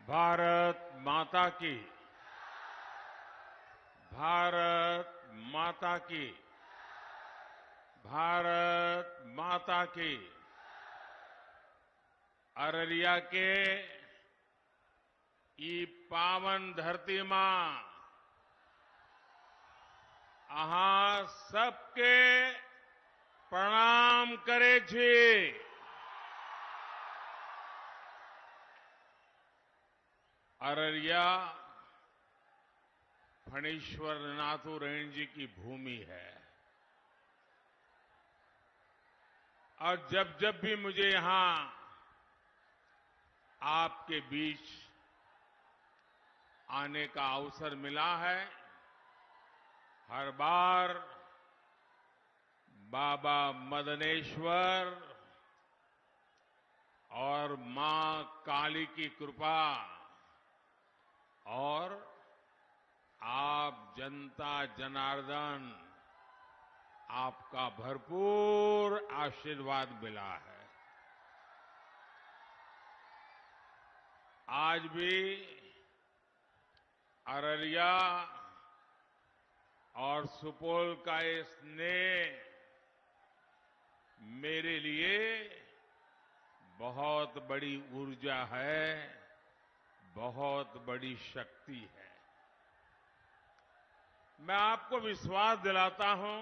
भारत माता की। भारत माता की। भारत माता की। अररिया के ई पावन धरती मां अहां सबके प्रणाम करे छी। अररिया फणीश्वर नाथुरायण जी की भूमि है और जब जब भी मुझे यहां आपके बीच आने का अवसर मिला है, हर बार बाबा मदनेश्वर और मां काली की कृपा और आप जनता जनार्दन आपका भरपूर आशीर्वाद मिला है। आज भी अररिया और सुपौल का ये स्नेह मेरे लिए बहुत बड़ी ऊर्जा है, बहुत बड़ी शक्ति है। मैं आपको विश्वास दिलाता हूं,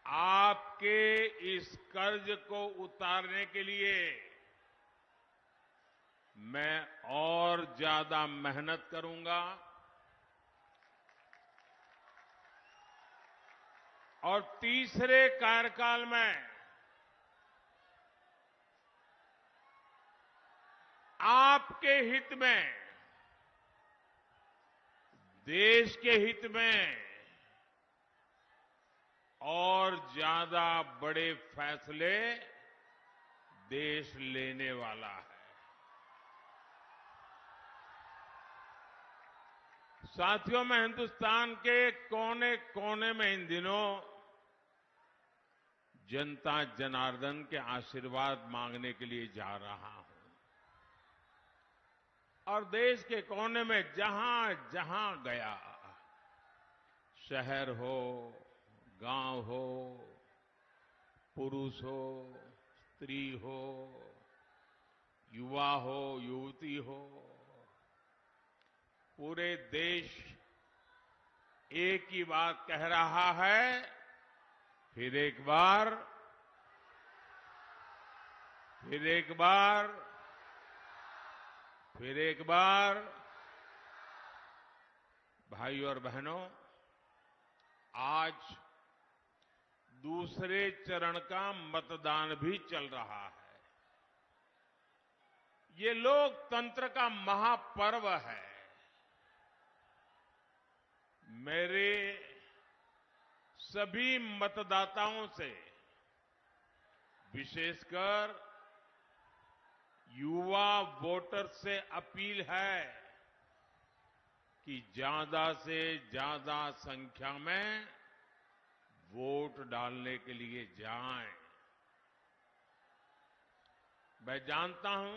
आपके इस कर्ज को उतारने के लिए मैं और ज्यादा मेहनत करूंगा और तीसरे कार्यकाल में आपके हित में, देश के हित में और ज्यादा बड़े फैसले देश लेने वाला है। साथियों, मैं हिंदुस्तान के कोने कोने में इन दिनों जनता जनार्दन के आशीर्वाद मांगने के लिए जा रहा हूं और देश के कोने में जहां जहां गया, शहर हो, गांव हो, पुरुष हो, स्त्री हो, युवा हो, युवती हो, पूरे देश एक ही बात कह रहा है, फिर एक बार, फिर एक बार, फिर एक बार। भाइयों और बहनों, आज दूसरे चरण का मतदान भी चल रहा है। ये लोकतंत्र का महापर्व है। मेरे सभी मतदाताओं से, विशेषकर युवा वोटर से अपील है कि ज्यादा से ज्यादा संख्या में वोट डालने के लिए जाएं। मैं जानता हूं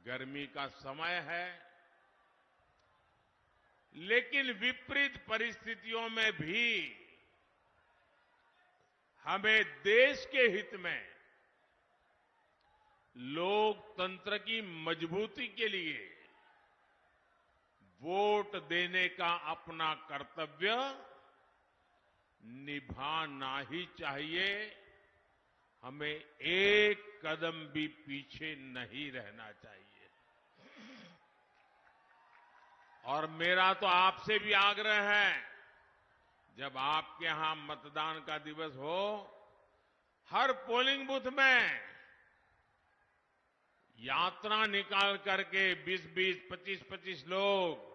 गर्मी का समय है, लेकिन विपरीत परिस्थितियों में भी हमें देश के हित में, लोकतंत्र की मजबूती के लिए वोट देने का अपना कर्तव्य निभाना ही चाहिए। हमें एक कदम भी पीछे नहीं रहना चाहिए। और मेरा तो आपसे भी आग्रह है, जब आपके यहां मतदान का दिवस हो, हर पोलिंग बूथ में यात्रा निकाल करके 20-20, 25-25 लोग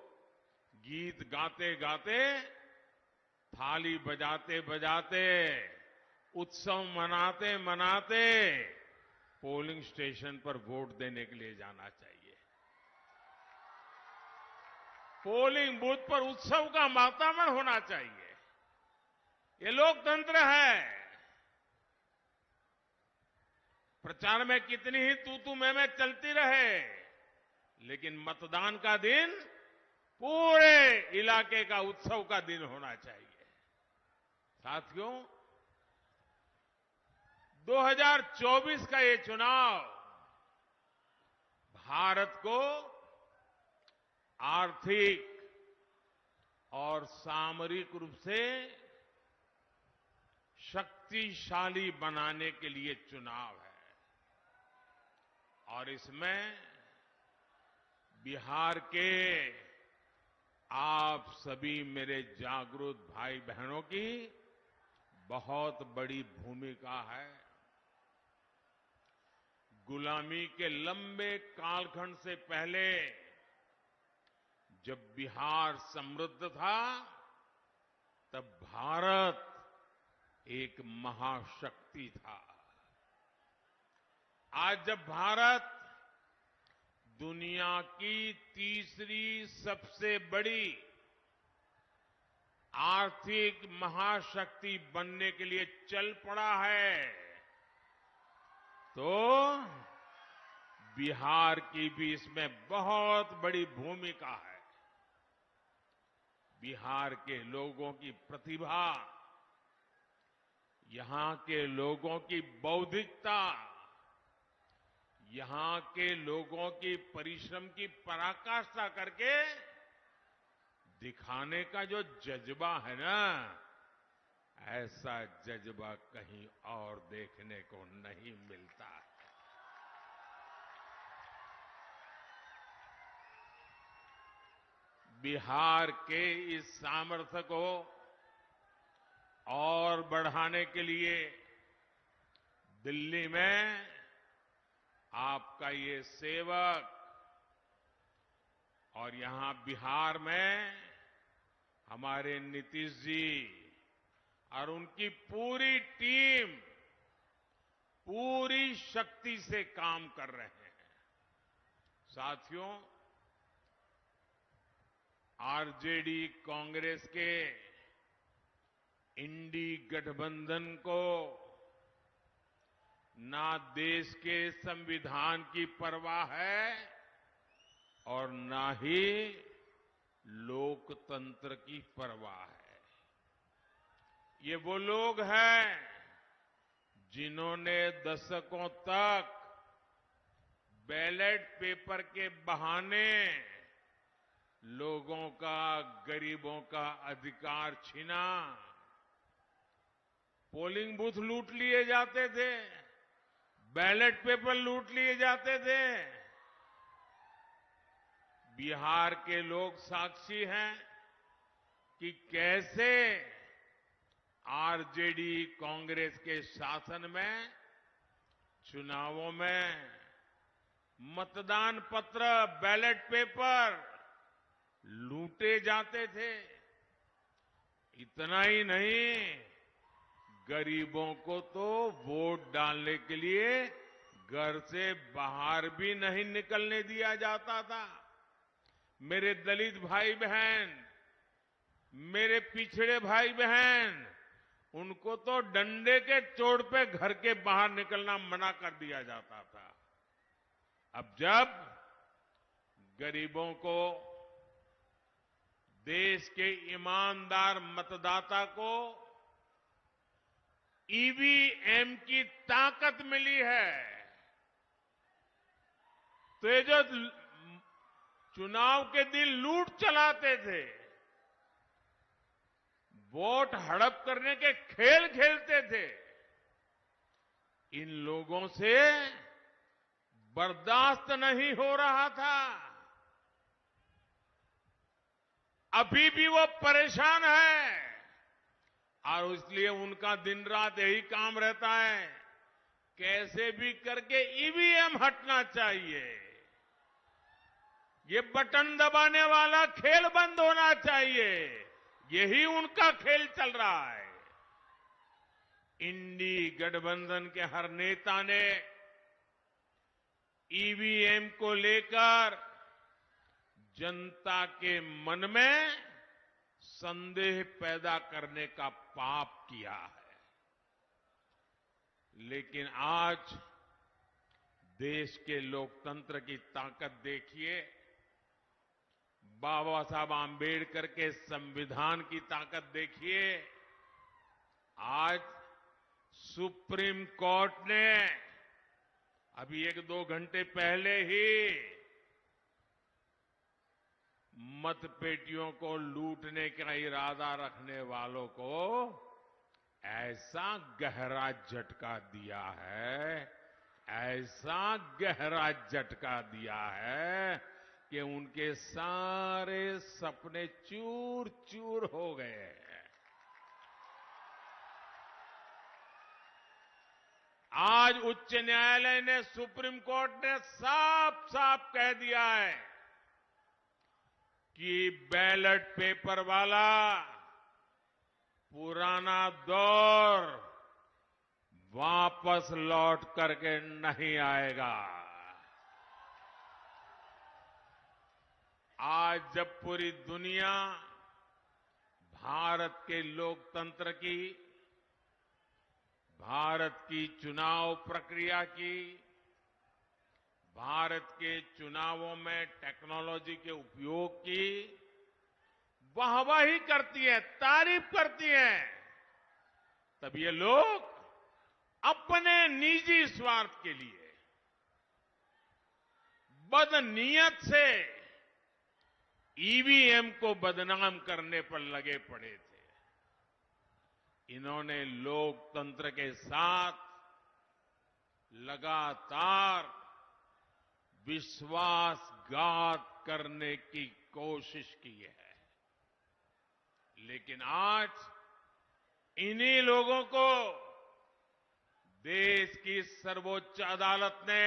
गीत गाते गाते, थाली बजाते बजाते, उत्सव मनाते मनाते पोलिंग स्टेशन पर वोट देने के लिए जाना चाहिए। पोलिंग बूथ पर उत्सव का वातावरण होना चाहिए। ये लोकतंत्र है। प्रचार में कितनी ही तू मैं चलती रहे, लेकिन मतदान का दिन पूरे इलाके का उत्सव का दिन होना चाहिए। साथियों, 2024 का ये चुनाव भारत को आर्थिक और सामरिक रूप से शक्तिशाली बनाने के लिए चुनाव है, और इसमें बिहार के आप सभी मेरे जागरूक भाई बहनों की बहुत बड़ी भूमिका है। गुलामी के लंबे कालखंड से पहले जब बिहार समृद्ध था, तब भारत एक महाशक्ति था। आज जब भारत दुनिया की तीसरी सबसे बड़ी आर्थिक महाशक्ति बनने के लिए चल पड़ा है, तो बिहार की भी इसमें बहुत बड़ी भूमिका है। बिहार के लोगों की प्रतिभा, यहां के लोगों की बौद्धिकता, यहां के लोगों की परिश्रम की पराकाष्ठा करके दिखाने का जो जज्बा है ना, ऐसा जज्बा कहीं और देखने को नहीं मिलता है। बिहार के इस सामर्थ्य को और बढ़ाने के लिए दिल्ली में आपका ये सेवक और यहां बिहार में हमारे नीतीश जी और उनकी पूरी टीम पूरी शक्ति से काम कर रहे हैं। साथियों, आरजेडी कांग्रेस के इंडी गठबंधन को ना देश के संविधान की परवाह है और ना ही लोकतंत्र की परवाह है। ये वो लोग हैं जिन्होंने दशकों तक बैलेट पेपर के बहाने लोगों का, गरीबों का अधिकार छीना। पोलिंग बूथ लूट लिए जाते थे, बैलेट पेपर लूट लिए जाते थे। बिहार के लोग साक्षी हैं कि कैसे आरजेडी कांग्रेस के शासन में चुनावों में मतदान पत्र, बैलेट पेपर लूटे जाते थे। इतना ही नहीं, गरीबों को तो वोट डालने के लिए घर से बाहर भी नहीं निकलने दिया जाता था। मेरे दलित भाई बहन, मेरे पिछड़े भाई बहन, उनको तो डंडे के चोट पे घर के बाहर निकलना मना कर दिया जाता था। अब जब गरीबों को, देश के ईमानदार मतदाता को ईवीएम की ताकत मिली है, तो ये जो चुनाव के दिन लूट चलाते थे, वोट हड़प करने के खेल खेलते थे, इन लोगों से बर्दाश्त नहीं हो रहा था। अभी भी वो परेशान है और इसलिए उनका दिन रात यही काम रहता है, कैसे भी करके ईवीएम हटना चाहिए, ये बटन दबाने वाला खेल बंद होना चाहिए। यही उनका खेल चल रहा है। इंडी गठबंधन के हर नेता ने ईवीएम को लेकर जनता के मन में संदेह पैदा करने का पाप किया है। लेकिन आज देश के लोकतंत्र की ताकत देखिए, बाबा साहब आम्बेडकर के संविधान की ताकत देखिए। आज सुप्रीम कोर्ट ने अभी 1-2 घंटे पहले ही मतपेटियों को लूटने का इरादा रखने वालों को ऐसा गहरा झटका दिया है, ऐसा गहरा झटका दिया है कि उनके सारे सपने चूर चूर हो गए हैं। आज उच्च न्यायालय ने, सुप्रीम कोर्ट ने साफ साफ कह दिया है कि बैलेट पेपर वाला पुराना दौर वापस लौट करके नहीं आएगा। आज जब पूरी दुनिया भारत के लोकतंत्र की, भारत की चुनाव प्रक्रिया की, भारत के चुनावों में टेक्नोलॉजी के उपयोग की वाहवाही करती है, तारीफ करती है, तब ये लोग अपने निजी स्वार्थ के लिए बदनीयत से ईवीएम को बदनाम करने पर लगे पड़े थे। इन्होंने लोकतंत्र के साथ लगातार विश्वासघात करने की कोशिश की है, लेकिन आज इन्हीं लोगों को देश की सर्वोच्च अदालत ने,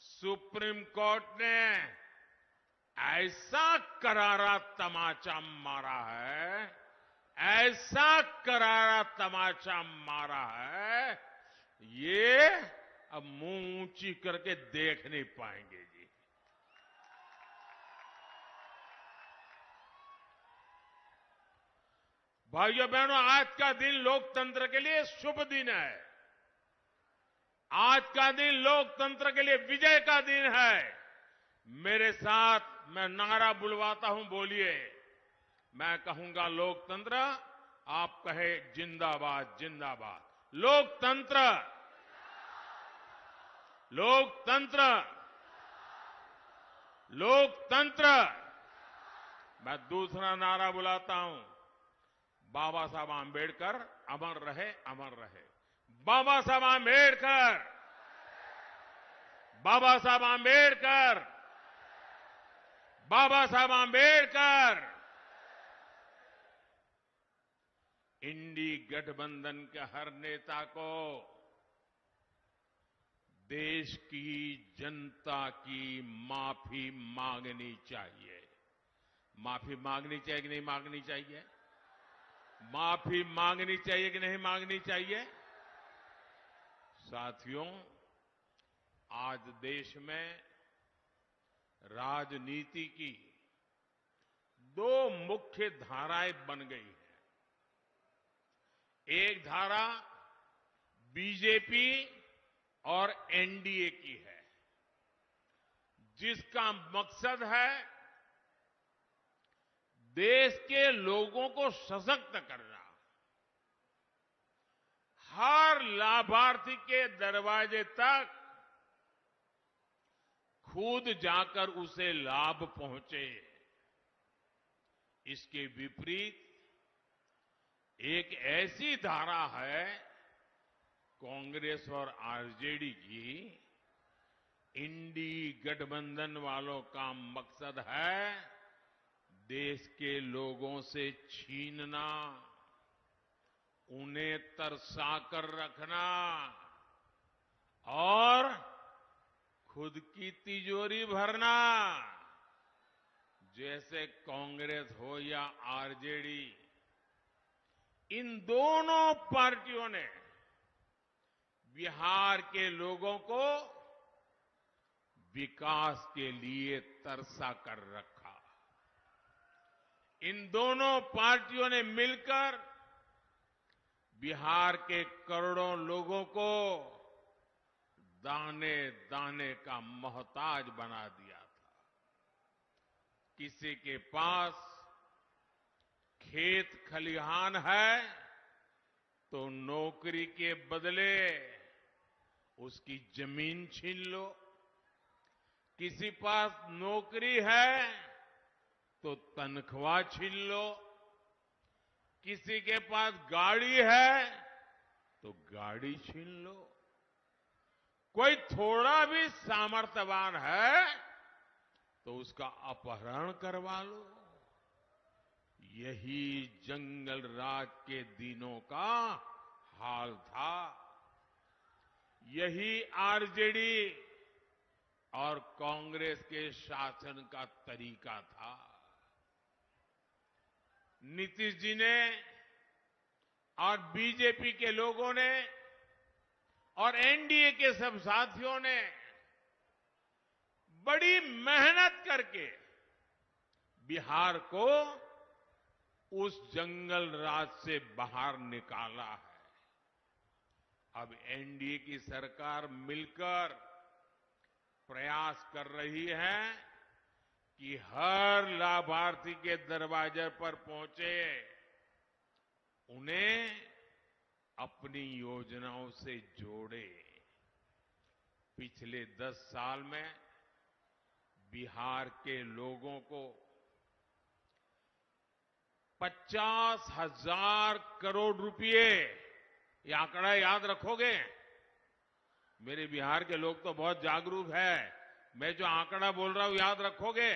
सुप्रीम कोर्ट ने ऐसा करारा तमाचा मारा है, ऐसा करारा तमाचा मारा है, ये अब मुंह ऊंची करके देख नहीं पाएंगे जी। भाइयों बहनों, आज का दिन लोकतंत्र के लिए शुभ दिन है। आज का दिन लोकतंत्र के लिए विजय का दिन है। मेरे साथ मैं नारा बुलवाता हूं, बोलिए। मैं कहूंगा लोकतंत्र, आप कहे जिंदाबाद जिंदाबाद। लोकतंत्र, लोकतंत्र, लोकतंत्र। मैं दूसरा नारा बुलाता हूं, बाबा साहब आम्बेडकर अमर रहे, अमर रहे। बाबा साहब आम्बेडकर, बाबा साहब आम्बेडकर, बाबा साहब आम्बेडकर। इंडी गठबंधन के हर नेता को देश की जनता की माफी मांगनी चाहिए। माफी मांगनी चाहिए कि नहीं मांगनी चाहिए? माफी मांगनी चाहिए कि नहीं मांगनी चाहिए? साथियों, आज देश में राजनीति की 2 मुख्य धाराएं बन गई हैं। एक धारा बीजेपी और एनडीए की है, जिसका मकसद है देश के लोगों को सशक्त करना, हर लाभार्थी के दरवाजे तक खुद जाकर उसे लाभ पहुंचे। इसके विपरीत एक ऐसी धारा है कांग्रेस और आरजेडी की, इंडी गठबंधन वालों का मकसद है देश के लोगों से छीनना, उन्हें तरसाकर रखना और खुद की तिजोरी भरना। जैसे कांग्रेस हो या आरजेडी, इन दोनों पार्टियों ने बिहार के लोगों को विकास के लिए तरसा कर रखा। इन दोनों पार्टियों ने मिलकर बिहार के करोड़ों लोगों को दाने दाने का मोहताज बना दिया था। किसी के पास खेत खलिहान है तो नौकरी के बदले उसकी जमीन छीन लो, किसी पास नौकरी है तो तनख्वाह छीन लो, किसी के पास गाड़ी है तो गाड़ी छीन लो, कोई थोड़ा भी सामर्थ्यवान है तो उसका अपहरण करवा लो। यही जंगल राज के दिनों का हाल था। यही आरजेडी और कांग्रेस के शासन का तरीका था। नीतीश जी ने और बीजेपी के लोगों ने और एनडीए के सब साथियों ने बड़ी मेहनत करके बिहार को उस जंगल राज से बाहर निकाला है। अब एनडीए की सरकार मिलकर प्रयास कर रही है कि हर लाभार्थी के दरवाजे पर पहुंचे उन्हें अपनी योजनाओं से जोड़े। पिछले 10 साल में बिहार के लोगों को 50,000 करोड़ रुपए, ये आंकड़ा याद रखोगे? मेरे बिहार के लोग तो बहुत जागरूक है। मैं जो आंकड़ा बोल रहा हूं याद रखोगे?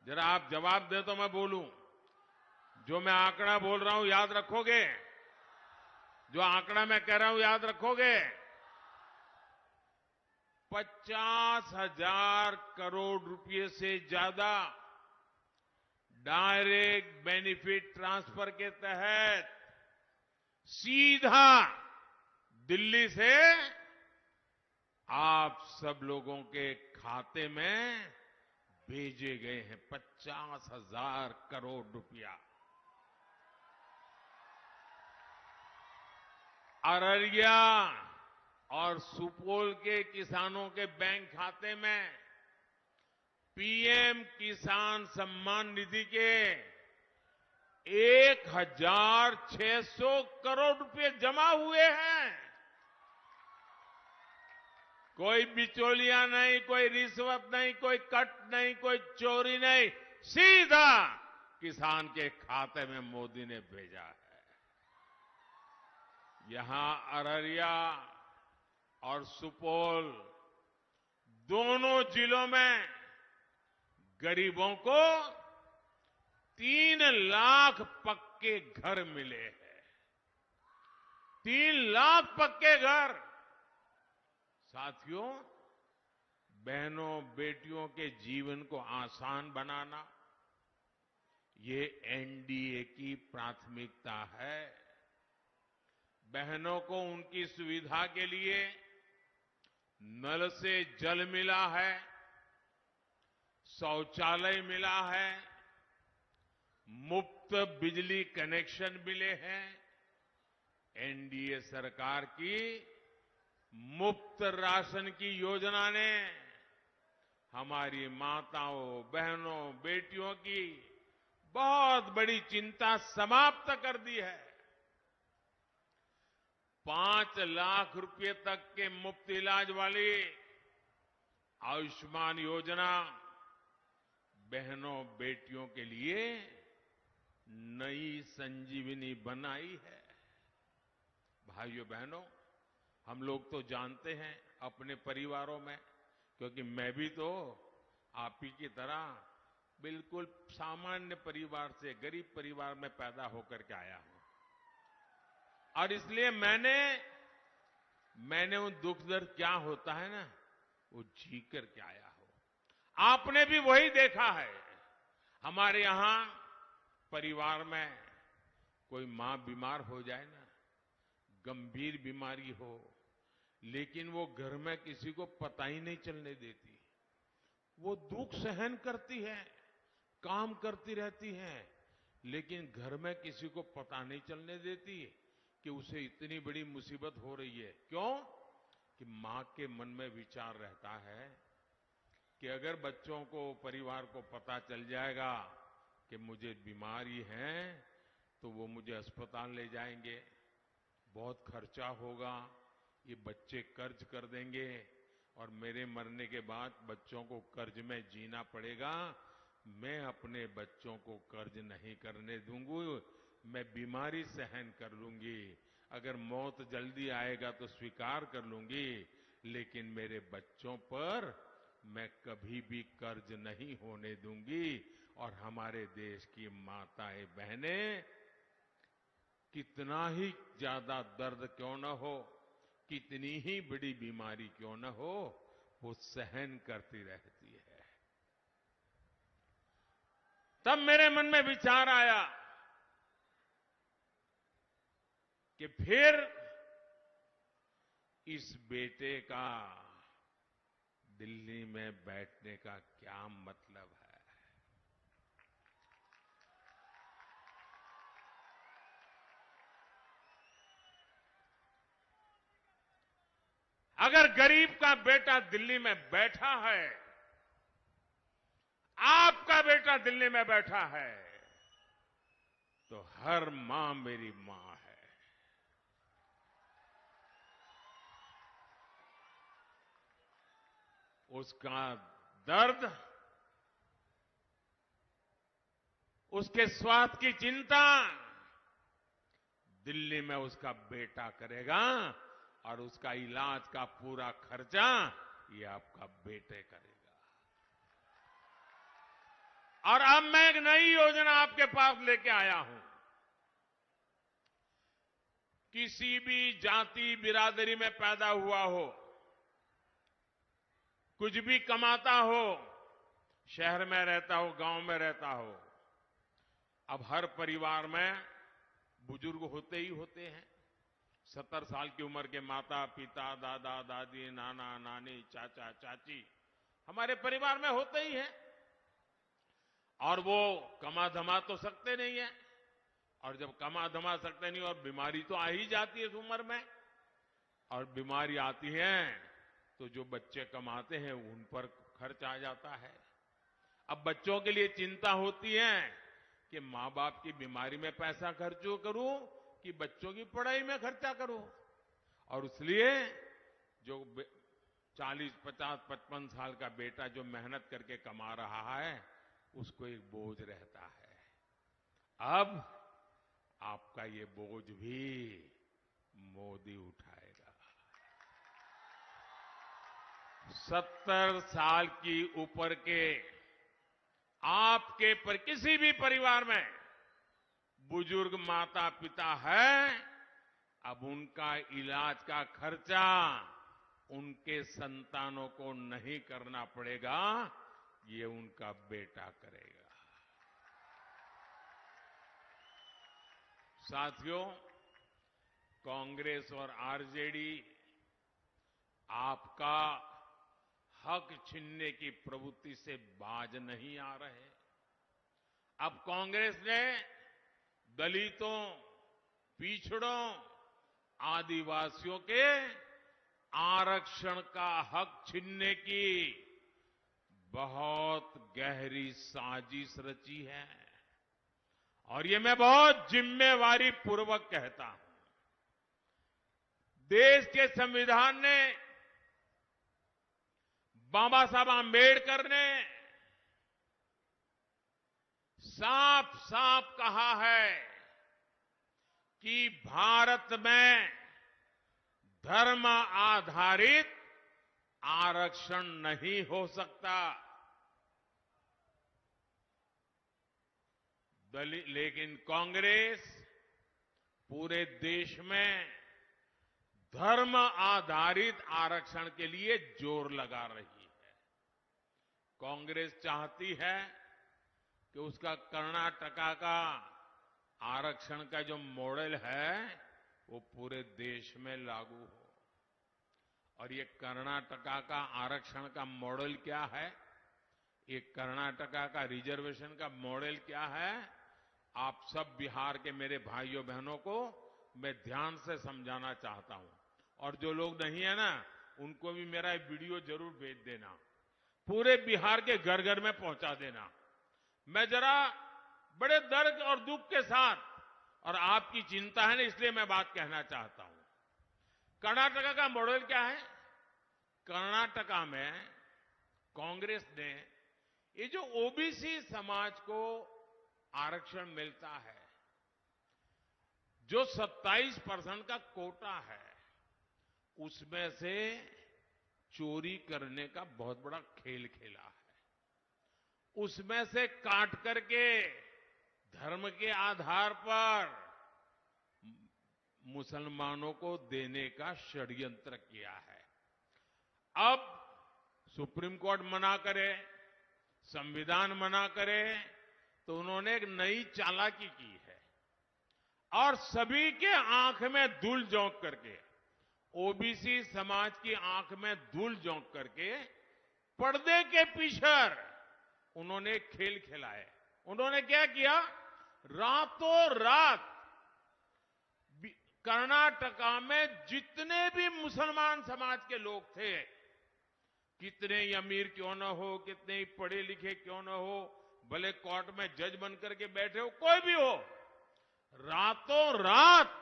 जरा आप जवाब दे तो मैं बोलूं। जो मैं आंकड़ा बोल रहा हूं याद रखोगे? जो आंकड़ा मैं कह रहा हूं याद रखोगे? 50,000 करोड़ रुपए से ज्यादा डायरेक्ट बेनिफिट ट्रांसफर के तहत सीधा दिल्ली से आप सब लोगों के खाते में भेजे गए हैं। 50,000 करोड़ रुपया। अररिया और सुपौल के किसानों के बैंक खाते में पीएम किसान सम्मान निधि के 1,600 करोड़ रुपए जमा हुए हैं। कोई बिचौलिया नहीं, कोई रिश्वत नहीं, कोई कट नहीं, कोई चोरी नहीं, सीधा किसान के खाते में मोदी ने भेजा है। यहां अररिया और सुपौल दोनों जिलों में गरीबों को 3 लाख पक्के घर मिले हैं। 3 लाख पक्के घर। साथियों, बहनों बेटियों के जीवन को आसान बनाना ये एनडीए की प्राथमिकता है। बहनों को उनकी सुविधा के लिए नल से जल मिला है, शौचालय मिला है, मुफ्त बिजली कनेक्शन मिले हैं। एनडीए सरकार की मुफ्त राशन की योजना ने हमारी माताओं, बहनों, बेटियों की बहुत बड़ी चिंता समाप्त कर दी है। 5 लाख रुपए तक के मुफ्त इलाज वाली आयुष्मान योजना बहनों बेटियों के लिए नई संजीवनी बनाई है। भाइयों बहनों, हम लोग तो जानते हैं अपने परिवारों में, क्योंकि मैं भी तो आप ही की तरह बिल्कुल सामान्य परिवार से, गरीब परिवार में पैदा होकर के आया हूं, और इसलिए मैंने उन दुख दर्द क्या होता है ना, वो जी करके आया हूं। आपने भी वही देखा है। हमारे यहां परिवार में कोई मां बीमार हो जाए ना, गंभीर बीमारी हो, लेकिन वो घर में किसी को पता ही नहीं चलने देती। वो दुख सहन करती है, काम करती रहती है, लेकिन घर में किसी को पता नहीं चलने देती कि उसे इतनी बड़ी मुसीबत हो रही है। क्यों? कि मां के मन में विचार रहता है कि अगर बच्चों को, परिवार को पता चल जाएगा कि मुझे बीमारी है तो वो मुझे अस्पताल ले जाएंगे, बहुत खर्चा होगा, ये बच्चे कर्ज कर देंगे और मेरे मरने के बाद बच्चों को कर्ज में जीना पड़ेगा। मैं अपने बच्चों को कर्ज नहीं करने दूंगी, मैं बीमारी सहन कर लूंगी, अगर मौत जल्दी आएगा तो स्वीकार कर लूंगी, लेकिन मेरे बच्चों पर मैं कभी भी कर्ज नहीं होने दूंगी। और हमारे देश की माताएं बहनें कितना ही ज्यादा दर्द क्यों न हो, कितनी ही बड़ी बीमारी क्यों न हो, वो सहन करती रहती है। तब मेरे मन में विचार आया कि फिर इस बेटे का दिल्ली में बैठने का क्या मतलब है। अगर गरीब का बेटा दिल्ली में बैठा है, आपका बेटा दिल्ली में बैठा है, तो हर मां मेरी मां है। उसका दर्द, उसके स्वास्थ्य की चिंता दिल्ली में उसका बेटा करेगा और उसका इलाज का पूरा खर्चा ये आपका बेटे करेगा। और अब मैं एक नई योजना आपके पास लेके आया हूं। किसी भी जाति बिरादरी में पैदा हुआ हो, कुछ भी कमाता हो, शहर में रहता हो, गांव में रहता हो, अब हर परिवार में बुजुर्ग होते ही होते हैं। 70 साल की उम्र के माता पिता, दादा दादी, नाना नानी, चाचा चाची हमारे परिवार में होते ही हैं। और वो कमा धमा तो सकते नहीं है, और जब कमा धमा सकते नहीं और बीमारी तो आ ही जाती है इस उम्र में, और बीमारी आती है तो जो बच्चे कमाते हैं उन पर खर्च आ जाता है। अब बच्चों के लिए चिंता होती है कि मां बाप की बीमारी में पैसा खर्च करूं कि बच्चों की पढ़ाई में खर्चा करूं। और इसलिए जो 40, 50, 55 साल का बेटा जो मेहनत करके कमा रहा है उसको एक बोझ रहता है। अब आपका ये बोझ भी मोदी उठाएगा। 70 साल की ऊपर के आपके पर किसी भी परिवार में बुजुर्ग माता पिता है, अब उनका इलाज का खर्चा उनके संतानों को नहीं करना पड़ेगा, ये उनका बेटा करेगा। साथियों, कांग्रेस और आरजेडी आपका हक छीनने की प्रवृत्ति से बाज नहीं आ रहे। अब कांग्रेस ने दलितों, पिछड़ों, आदिवासियों के आरक्षण का हक छीनने की बहुत गहरी साजिश रची है। और ये मैं बहुत जिम्मेवारी पूर्वक कहता हूं। देश के संविधान ने, बाबा साहब आंबेडकर ने साफ साफ कहा है कि भारत में धर्म आधारित आरक्षण नहीं हो सकता। लेकिन कांग्रेस पूरे देश में धर्म आधारित आरक्षण के लिए जोर लगा रही है। कांग्रेस चाहती है कि उसका कर्नाटका का आरक्षण का जो मॉडल है वो पूरे देश में लागू हो। और ये कर्नाटका का आरक्षण का मॉडल क्या है, ये कर्नाटका का रिजर्वेशन का मॉडल क्या है, आप सब बिहार के मेरे भाइयों बहनों को मैं ध्यान से समझाना चाहता हूं। और जो लोग नहीं है ना, उनको भी मेरा ये वीडियो जरूर भेज देना, पूरे बिहार के घर घर में पहुंचा देना। मैं जरा बड़े दर्द और दुख के साथ, और आपकी चिंता है ना इसलिए मैं बात कहना चाहता हूं। कर्नाटका का मॉडल क्या है? कर्नाटका में कांग्रेस ने ये जो ओबीसी समाज को आरक्षण मिलता है, जो 27% का कोटा है, उसमें से चोरी करने का बहुत बड़ा खेल खेला है। उसमें से काट करके धर्म के आधार पर मुसलमानों को देने का षड्यंत्र किया है। अब सुप्रीम कोर्ट मना करे, संविधान मना करे, तो उन्होंने एक नई चालाकी की है और सभी के आंख में धूल झोंक करके, ओबीसी समाज की आंख में धूल झोंक करके पर्दे के पीछे उन्होंने खेल खेला है। उन्होंने क्या किया? रातों रात कर्नाटका में जितने भी मुसलमान समाज के लोग थे, कितने ही अमीर क्यों न हो, कितने ही पढ़े लिखे क्यों न हो, भले कोर्ट में जज बनकर के बैठे हो, कोई भी हो, रातों रात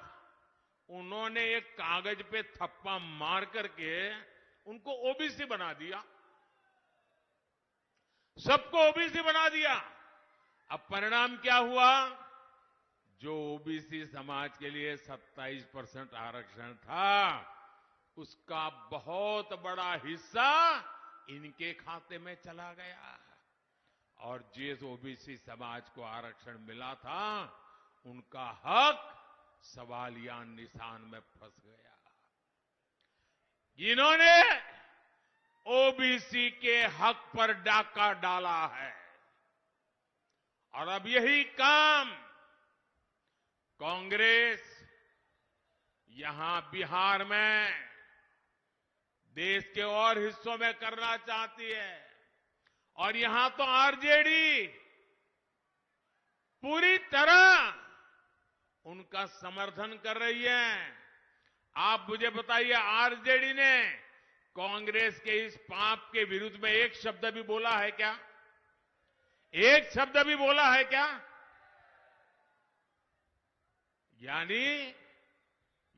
उन्होंने एक कागज पे थप्पा मार करके उनको ओबीसी बना दिया, सबको ओबीसी बना दिया। अब परिणाम क्या हुआ? जो ओबीसी समाज के लिए 27% आरक्षण था, उसका बहुत बड़ा हिस्सा इनके खाते में चला गया, और जिस ओबीसी समाज को आरक्षण मिला था, उनका हक सवालिया निशान में फंस गया। इन्होंने ओबीसी के हक पर डाका डाला है, और अब यही काम कांग्रेस यहां बिहार में, देश के और हिस्सों में करना चाहती है। और यहां तो आरजेडी पूरी तरह उनका समर्थन कर रही है। आप मुझे बताइए, आरजेडी ने कांग्रेस के इस पाप के विरुद्ध में एक शब्द भी बोला है क्या? एक शब्द भी बोला है क्या? यानी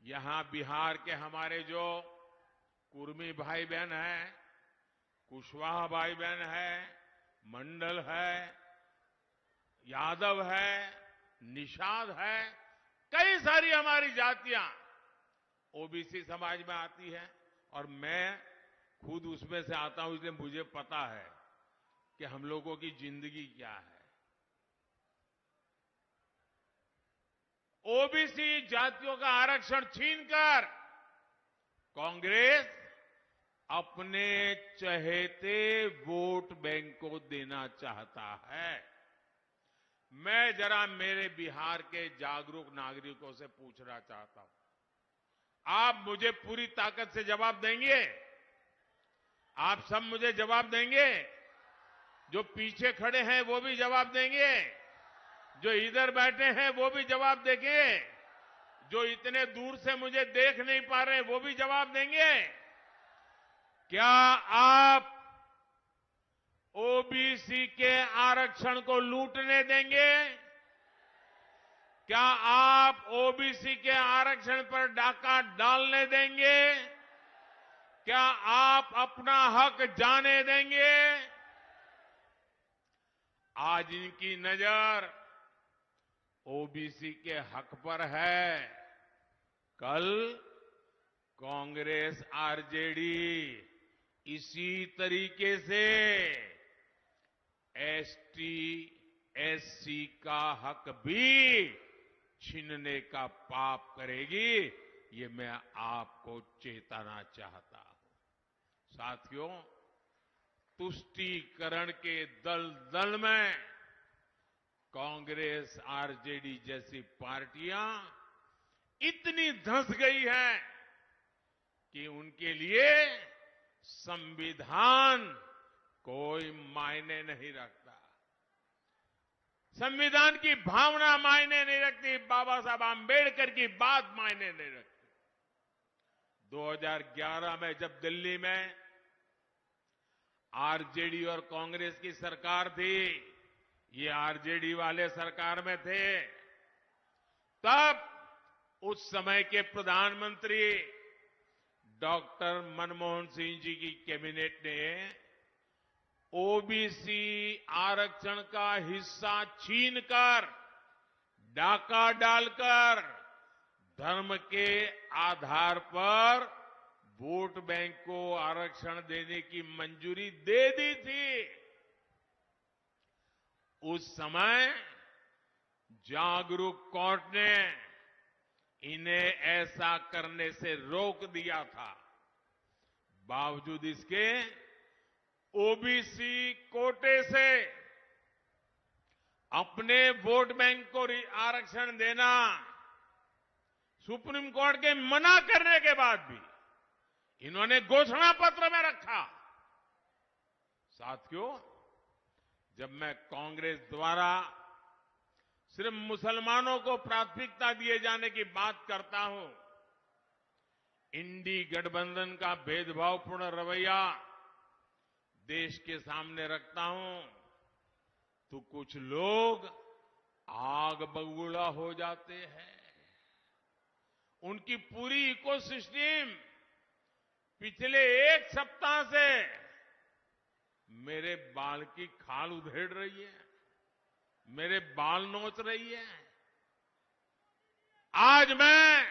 यहां बिहार के हमारे जो कुर्मी भाई बहन हैं, कुशवाहा भाई बहन है, मंडल है, यादव है, निषाद है, कई सारी हमारी जातियां ओबीसी समाज में आती है, और मैं खुद उसमें से आता हूं, इसलिए मुझे पता है कि हम लोगों की जिंदगी क्या है। ओबीसी जातियों का आरक्षण छीनकर कांग्रेस अपने चहेते वोट बैंक को देना चाहता है। मैं जरा मेरे बिहार के जागरूक नागरिकों से पूछना चाहता हूं, आप मुझे पूरी ताकत से जवाब देंगे? आप सब मुझे जवाब देंगे? जो पीछे खड़े हैं वो भी जवाब देंगे, जो इधर बैठे हैं वो भी जवाब देंगे, जो इतने दूर से मुझे देख नहीं पा रहे वो भी जवाब देंगे। क्या आप ओबीसी के आरक्षण को लूटने देंगे? क्या आप ओबीसी के आरक्षण पर डाका डालने देंगे? क्या आप अपना हक जाने देंगे? आज इनकी नजर ओबीसी के हक पर है, कल कांग्रेस आरजेडी इसी तरीके से एसटी एससी का हक भी छीनने का पाप करेगी, ये मैं आपको चेताना चाहता हूं। साथियों, तुष्टीकरण के दलदल में कांग्रेस आरजेडी जैसी पार्टियां इतनी धंस गई हैं कि उनके लिए संविधान कोई मायने नहीं रखता, संविधान की भावना मायने नहीं रखती, बाबा साहब आंबेडकर की बात मायने नहीं रखती। 2011 में जब दिल्ली में आरजेडी और कांग्रेस की सरकार थी, ये आरजेडी वाले सरकार में थे, तब उस समय के प्रधानमंत्री डॉक्टर मनमोहन सिंह जी की कैबिनेट ने ओबीसी आरक्षण का हिस्सा छीनकर, डाका डालकर धर्म के आधार पर वोट बैंक को आरक्षण देने की मंजूरी दे दी थी। उस समय जागरूक कोर्ट ने इन्हें ऐसा करने से रोक दिया था। बावजूद इसके ओबीसी कोटे से अपने वोट बैंक को आरक्षण देना सुप्रीम कोर्ट के मना करने के बाद भी इन्होंने घोषणा पत्र में रखा। साथियों, जब मैं कांग्रेस द्वारा सिर्फ मुसलमानों को प्राथमिकता दिए जाने की बात करता हूं, इंडी गठबंधन का भेदभावपूर्ण रवैया देश के सामने रखता हूं, तो कुछ लोग आग बबूला हो जाते हैं। उनकी पूरी इकोसिस्टम पिछले एक सप्ताह से मेरे बाल की खाल उधेड़ रही है, मेरे बाल नोच रही है। आज मैं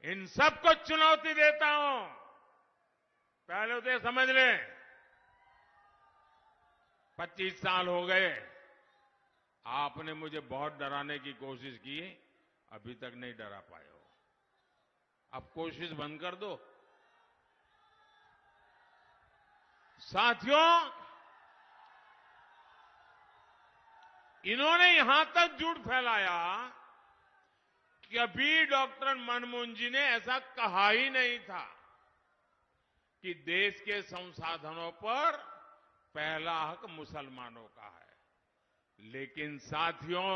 इन सबको चुनौती देता हूं। पहले तो समझ लें, 25 साल हो गए, आपने मुझे बहुत डराने की कोशिश की, अभी तक नहीं डरा पाए हो। अब कोशिश बंद कर दो। साथियों, इन्होंने यहां तक झूठ फैलाया कि अभी डॉक्टर मनमोहन जी ने ऐसा कहा ही नहीं था कि देश के संसाधनों पर पहला हक मुसलमानों का है। लेकिन साथियों,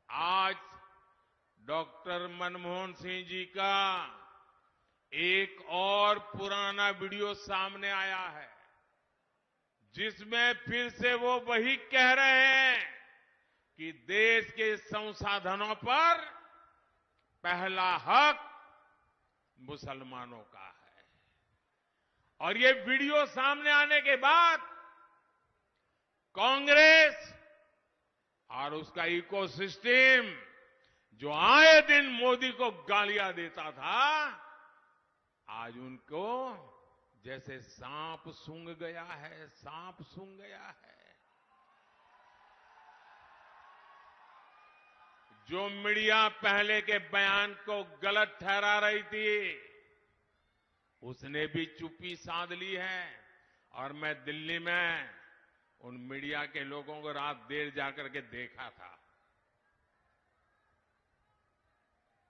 आज डॉक्टर मनमोहन सिंह जी का एक और पुराना वीडियो सामने आया है, जिसमें फिर से वो वही कह रहे हैं कि देश के संसाधनों पर पहला हक मुसलमानों का है। और ये वीडियो सामने आने के बाद कांग्रेस और उसका इकोसिस्टम, जो आए दिन मोदी को गालियां देता था, आज उनको जैसे सांप सूंघ गया है, सांप सूंघ गया है। जो मीडिया पहले के बयान को गलत ठहरा रही थी, उसने भी चुप्पी साध ली है। और मैं दिल्ली में उन मीडिया के लोगों को रात देर जाकर के देखा था।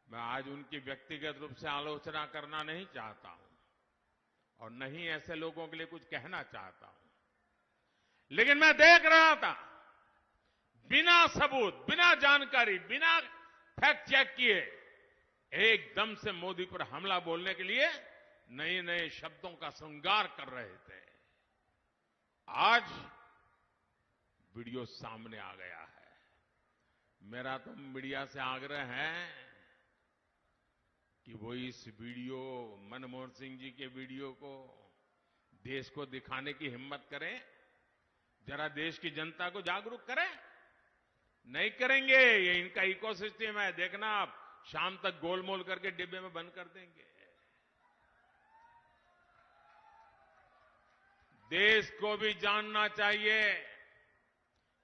मैं आज उनकी व्यक्तिगत रूप से आलोचना करना नहीं चाहता हूं और नहीं ऐसे लोगों के लिए कुछ कहना चाहता हूं, लेकिन मैं देख रहा था, बिना सबूत, बिना जानकारी, बिना फैक्ट चेक किए एकदम से मोदी पर हमला बोलने के लिए नए नए शब्दों का श्रृंगार कर रहे थे। आज वीडियो सामने आ गया है। मेरा तो मीडिया से आग्रह है कि वो इस वीडियो, मनमोहन सिंह जी के वीडियो को देश को दिखाने की हिम्मत करें, जरा देश की जनता को जागरूक करें। नहीं करेंगे, ये इनका इकोसिस्टम है, देखना आप शाम तक गोलमोल करके डिब्बे में बंद कर देंगे। देश को भी जानना चाहिए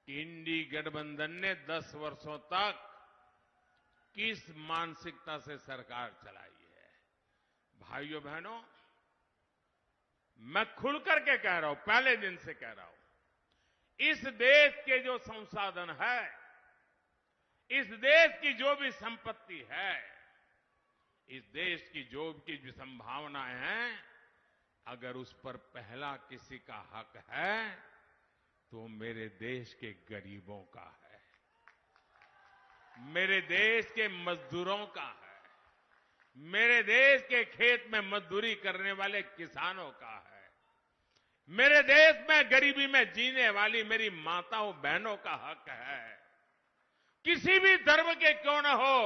कि इंडी गठबंधन ने 10 वर्षों तक किस मानसिकता से सरकार चलाई है। भाइयों बहनों, मैं खुल करके कह रहा हूं, पहले दिन से कह रहा हूं, इस देश के जो संसाधन है, इस देश की जो भी संपत्ति है, इस देश की जो भी संभावनाएं हैं, अगर उस पर पहला किसी का हक है तो मेरे देश के गरीबों का है, मेरे देश के मजदूरों का है, मेरे देश के खेत में मजदूरी करने वाले किसानों का है। मेरे देश में गरीबी में जीने वाली मेरी माताओं बहनों का हक है। किसी भी धर्म के क्यों न हो,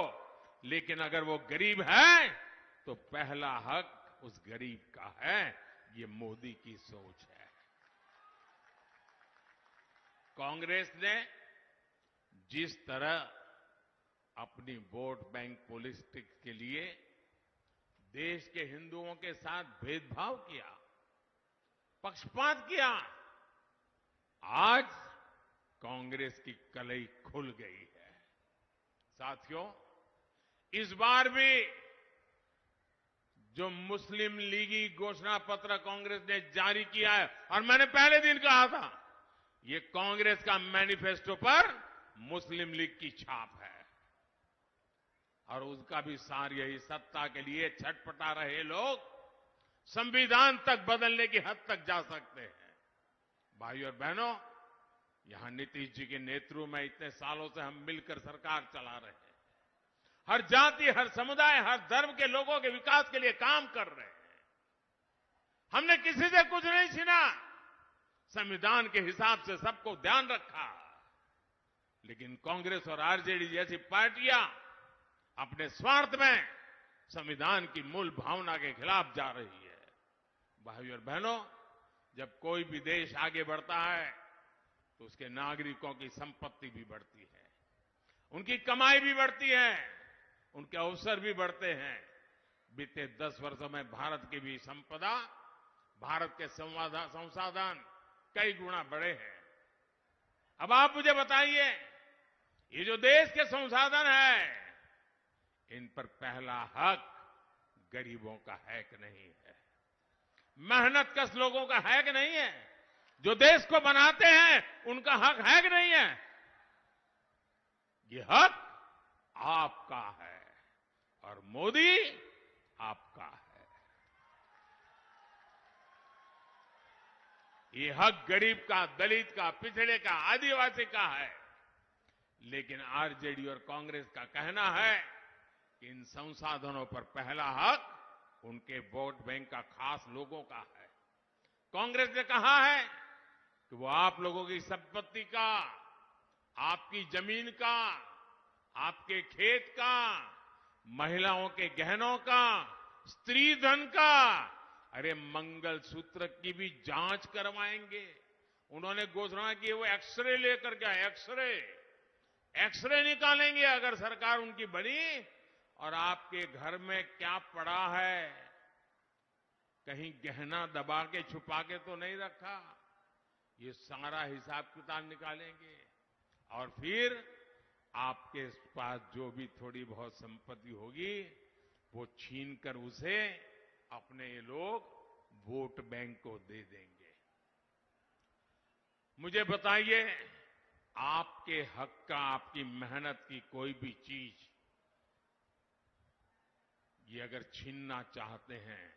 लेकिन अगर वो गरीब है तो पहला हक उस गरीब का है। ये मोदी की सोच है। कांग्रेस ने जिस तरह अपनी वोट बैंक पॉलिटिक्स के लिए देश के हिंदुओं के साथ भेदभाव किया, पक्षपात किया, आज कांग्रेस की कलई खुल गई है। साथियों, इस बार भी जो मुस्लिम लीगी घोषणा पत्र कांग्रेस ने जारी किया है, और मैंने पहले दिन कहा था, ये कांग्रेस का मैनिफेस्टो पर मुस्लिम लीग की छाप है। और उसका भी सार यही, सत्ता के लिए छटपटा रहे लोग संविधान तक बदलने की हद तक जा सकते हैं। भाइयों और बहनों, यहां नीतीश जी के नेतृत्व में इतने सालों से हम मिलकर सरकार चला रहे हैं। हर जाति, हर समुदाय, हर धर्म के लोगों के विकास के लिए काम कर रहे हैं। हमने किसी से कुछ नहीं छीना, संविधान के हिसाब से सबको ध्यान रखा। लेकिन कांग्रेस और आरजेडी जैसी पार्टियां अपने स्वार्थ में संविधान की मूल भावना के खिलाफ जा रही है। भाइयों और बहनों, जब कोई भी देश आगे बढ़ता है तो उसके नागरिकों की संपत्ति भी बढ़ती है, उनकी कमाई भी बढ़ती है, उनके अवसर भी बढ़ते हैं। बीते 10 वर्षों में भारत की भी संपदा, भारत के संसाधन कई गुना बढ़े हैं। अब आप मुझे बताइए, ये जो देश के संसाधन है, इन पर पहला हक गरीबों का है कि नहीं है? मेहनतकश लोगों का है कि नहीं है? जो देश को बनाते हैं उनका हक है कि नहीं है? ये हक आपका है और मोदी आपका है। ये हक गरीब का, दलित का, पिछड़े का, आदिवासी का है। लेकिन आरजेडी और कांग्रेस का कहना है कि इन संसाधनों पर पहला हक उनके वोट बैंक का, खास लोगों का है। कांग्रेस ने कहा है कि वो आप लोगों की संपत्ति का, आपकी जमीन का, आपके खेत का, महिलाओं के गहनों का, स्त्री धन का, अरे मंगलसूत्र की भी जांच करवाएंगे। उन्होंने घोषणा की वो एक्सरे लेकर के एक्सरे निकालेंगे अगर सरकार उनकी बनी, और आपके घर में क्या पड़ा है, कहीं गहना दबा के छुपा के तो नहीं रखा, ये सारा हिसाब किताब निकालेंगे। और फिर आपके पास जो भी थोड़ी बहुत संपत्ति होगी वो छीनकर उसे अपने ये लोग वोट बैंक को दे देंगे। मुझे बताइए, आपके हक का, आपकी मेहनत की कोई भी चीज ये अगर छीनना चाहते हैं,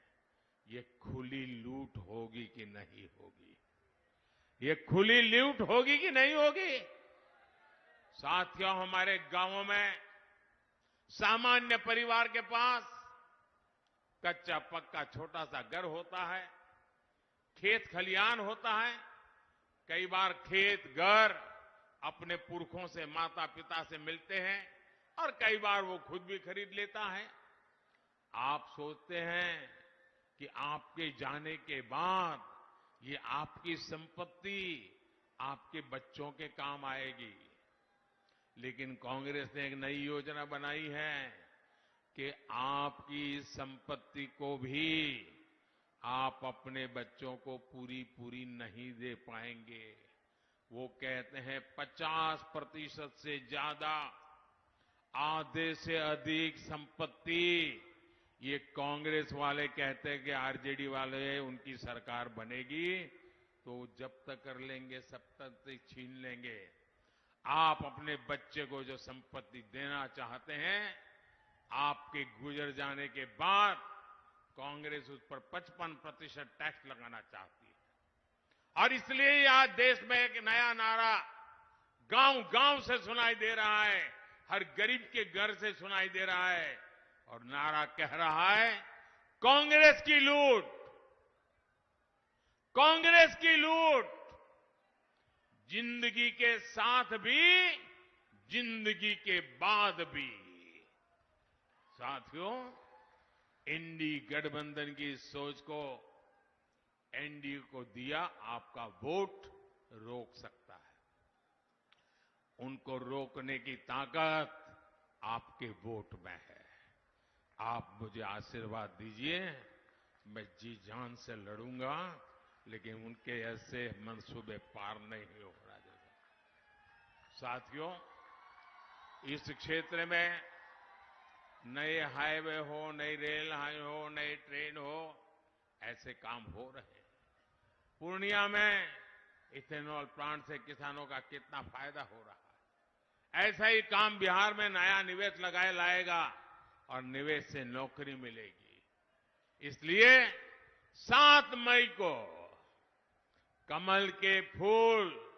ये खुली लूट होगी कि नहीं होगी? ये खुली लूट होगी कि नहीं होगी? साथियों, हमारे गांवों में सामान्य परिवार के पास कच्चा पक्का छोटा सा घर होता है, खेत खलियान होता है। कई बार खेत घर अपने पुरखों से, माता पिता से मिलते हैं, और कई बार वो खुद भी खरीद लेता है। आप सोचते हैं कि आपके जाने के बाद ये आपकी संपत्ति आपके बच्चों के काम आएगी। लेकिन कांग्रेस ने एक नई योजना बनाई है कि आपकी संपत्ति को भी आप अपने बच्चों को पूरी नहीं दे पाएंगे। वो कहते हैं 50% से ज्यादा, आधे से अधिक संपत्ति ये कांग्रेस वाले कहते हैं कि आरजेडी वाले उनकी सरकार बनेगी तो जब्त कर लेंगे, सब तक छीन लेंगे। आप अपने बच्चे को जो संपत्ति देना चाहते हैं, आपके गुजर जाने के बाद कांग्रेस उस पर 55% टैक्स लगाना चाहती है। और इसलिए आज देश में एक नया नारा गांव गांव से सुनाई दे रहा है, हर गरीब के घर से सुनाई दे रहा है, और नारा कह रहा है, कांग्रेस की लूट, कांग्रेस की लूट, जिंदगी के साथ भी, जिंदगी के बाद भी। साथियों, एनडीए गठबंधन की सोच को एनडीए को दिया आपका वोट रोक सकता है। उनको रोकने की ताकत आपके वोट में है। आप मुझे आशीर्वाद दीजिए, मैं जी जान से लड़ूंगा, लेकिन उनके ऐसे मंसूबे पार नहीं हो रहा। साथियों, इस क्षेत्र में नए हाईवे हो, नई रेल हाईवे हो, नई ट्रेन हो, ऐसे काम हो रहे हैं। पूर्णिया में इथेनॉल प्लांट से किसानों का कितना फायदा हो रहा है। ऐसा ही काम बिहार में नया निवेश लगाए लाएगा और निवेश से नौकरी मिलेगी। इसलिए 7 मई को कमल के फूल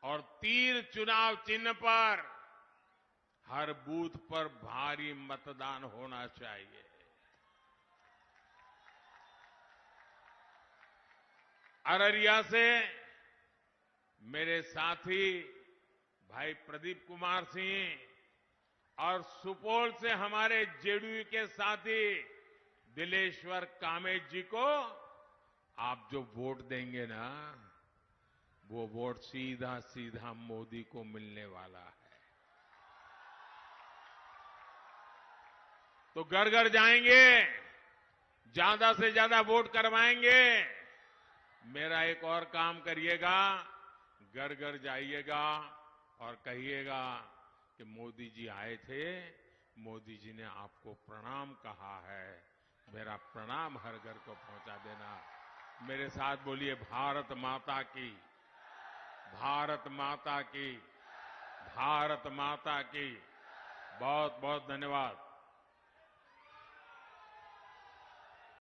और तीर चुनाव चिन्ह पर हर बूथ पर भारी मतदान होना चाहिए। अररिया से मेरे साथी भाई प्रदीप कुमार सिंह और सुपौल से हमारे जेडीयू के साथी दिलेश्वर कामेत जी को आप जो वोट देंगे ना, वो वोट सीधा सीधा मोदी को मिलने वाला है। तो घर घर जाएंगे, ज्यादा से ज्यादा वोट करवाएंगे। मेरा एक और काम करिएगा, घर घर जाइएगा और कहिएगा कि मोदी जी आए थे, मोदी जी ने आपको प्रणाम कहा है, मेरा प्रणाम हर घर को पहुंचा देना। मेरे साथ बोलिए, भारत माता की, भारत माता की, भारत माता की। बहुत बहुत धन्यवाद।